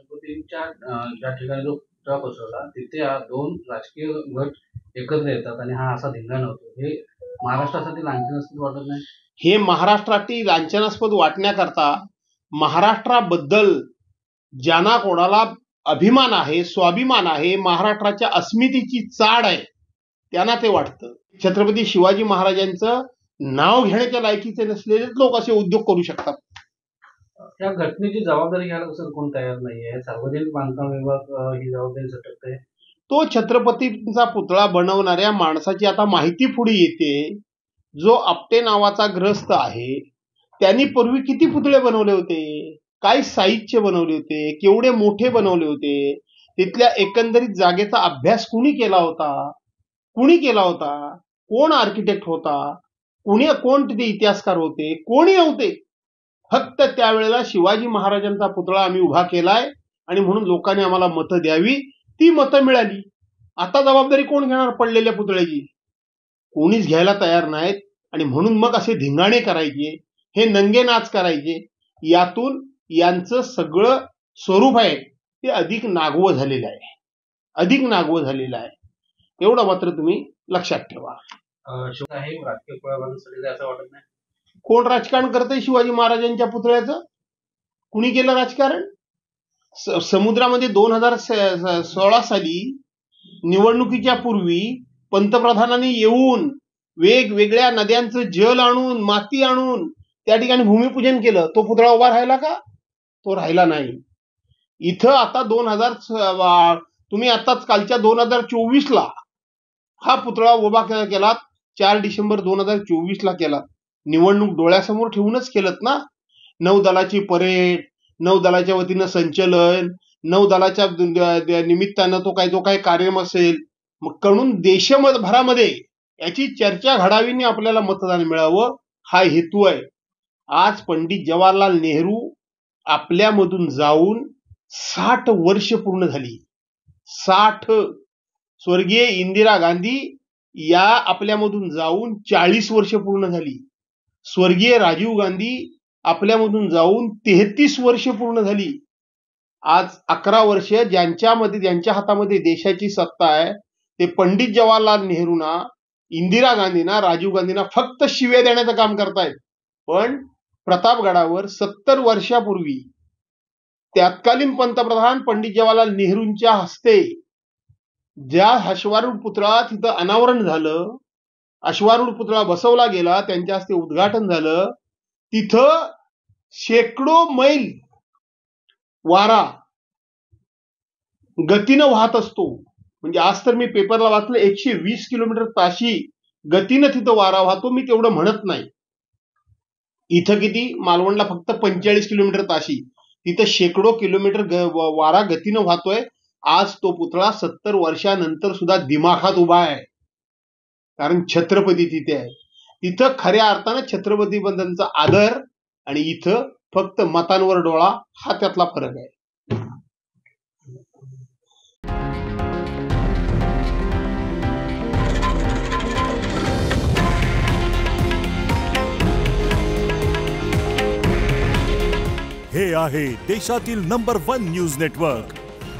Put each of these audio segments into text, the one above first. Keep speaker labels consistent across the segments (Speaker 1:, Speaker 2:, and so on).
Speaker 1: छत्रपतींच्या ज्या ठिकाणी जो पुतळा बसवला तिथे दोन राजकीय गट एकत्र येतात आणि हा असा धिंगाणा होतो, हे महाराष्ट्रासाठी लांछनास्पद वाटत नाही?
Speaker 2: हे महाराष्ट्रातील लांछनास्पद वाटण्याकरता महाराष्ट्राबद्दल ज्यांना कोणाला अभिमान आहे, स्वाभिमान आहे, महाराष्ट्राच्या अस्मितेची चाड आहे, त्यांना ते वाटतं. छत्रपती शिवाजी महाराजांचं नाव घेण्याच्या लायकीचे नसलेले लोक असे उद्योग करू शकतात.
Speaker 1: त्या घटनेची जबाबदारी घ्यायला सर कोण तयार नाहीये. सार्वजनिक बांधकाम विभाग ही जबाबदारी झटकते.
Speaker 2: तो छत्रपतींचा पुतळा बनवणाऱ्या माणसाची आता माहिती पुढे येते. जो आपटे नावाचा ग्रस्त आहे त्यांनी पूर्वी किती पुतळे बनवले होते, काय साईजचे बनवले होते, केवढे मोठे बनवले होते, तिथल्या एकंदरीत जागेचा अभ्यास कुणी केला होता, कोण आर्किटेक्ट होता, कोण तिथे इतिहासकार होते, कोणी नव्हते. फक्त त्यावेळेला शिवाजी महाराजांचा पुतळा आम्ही उभा केलाय आणि म्हणून लोकांनी आम्हाला मतं द्यावी, ती मतं मिळाली. आता जबाबदारी कोण घेणार पडलेल्या पुतळ्याची? कोणीच घ्यायला तयार नाहीत. आणि म्हणून मग असे धिंगाणे करायचे, हे नंगे नाच करायचे. यातून यांचं सगळं स्वरूप आहे ते अधिक नागवं झालेलं आहे. एवढं मात्र तुम्ही लक्षात ठेवा.
Speaker 1: राजकीय पुतळ्यासाठी असं वाटत नाही.
Speaker 2: कोण राजकारण करतंय शिवाजी महाराजांच्या पुतळ्याचं? कुणी केलं राजकारण? समुद्रामध्ये 2016 साली निवडणुकीच्या पूर्वी पंतप्रधानांनी येऊन वेगवेगळ्या नद्यांचं जल आणून, माती आणून त्या ठिकाणी भूमिपूजन केलं. तो पुतळा उभा राहिला का? तो राहिला नाही. इथं आता तुम्ही आताच कालच्या 2024ला हा पुतळा उभा केला. 4 डिसेंबर 2024ला केला. निवडणूक डोळ्यासमोर ठेवूनच केलं ना. नौदलाची परेड, नौदलाच्या वतीनं संचलन, नौदलाच्या निमित्तानं तो काय कार्यक्रम असेल, मग कळून देशभरामध्ये याची चर्चा घडावी आणि आपल्याला मतदान मिळावं, हा हेतू आहे. आज पंडित जवाहरलाल नेहरू आपल्यामधून जाऊन 60 वर्ष पूर्ण झाली. 60. स्वर्गीय इंदिरा गांधी या आपल्यामधून जाऊन 40 वर्ष पूर्ण झाली. स्वर्गीय राजीव गांधी आपल्यामधून जाऊन 33 वर्ष पूर्ण झाली. आज 11 वर्ष ज्यांच्या हातामध्ये देशाची सत्ता आहे ते पंडित जवाहरलाल नेहरूंना, इंदिरा गांधींना, राजीव गांधींना फक्त शिव्या देण्याचं काम करतायत. पण प्रतापगडावर 70 वर्षापूर्वी तत्कालीन पंतप्रधान पंडित जवाहरलाल नेहरूंच्या हस्ते ज्या अश्वारूढ पुतळा तिथं अनावरण झालं, अश्वारूढ पुतळा बसवला गेला, त्यांच्या हस्ते उद्घाटन झालं. तिथं शेकडो मैल वारा गतीनं वाहत असतो. म्हणजे आज तर मी पेपरला वाचलं 120 किलोमीटर ताशी गतीनं तिथं वारा वाहतो. मी तेवढं म्हणत नाही. इथं किती? मालवणला फक्त 45 किलोमीटर ताशी. तिथं शेकडो किलोमीटर वारा गतीनं वाहतोय. आज तो पुतळा 70 वर्षानंतर सुद्धा दिमाखात उभा आहे. कारण छत्रपती तिथे आहे. तिथं खऱ्या अर्थानं छत्रपतीबद्दलचा आदर आणि इथं फक्त मतांवर डोळा, हा त्यातला फरक आहे.
Speaker 3: हे आहे देशातील नंबर 1 न्यूज नेटवर्क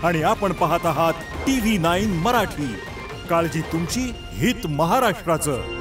Speaker 3: आणि आपण पाहत आहात TV9 मराठी. काळजी तुमची, हित महाराष्ट्राचं.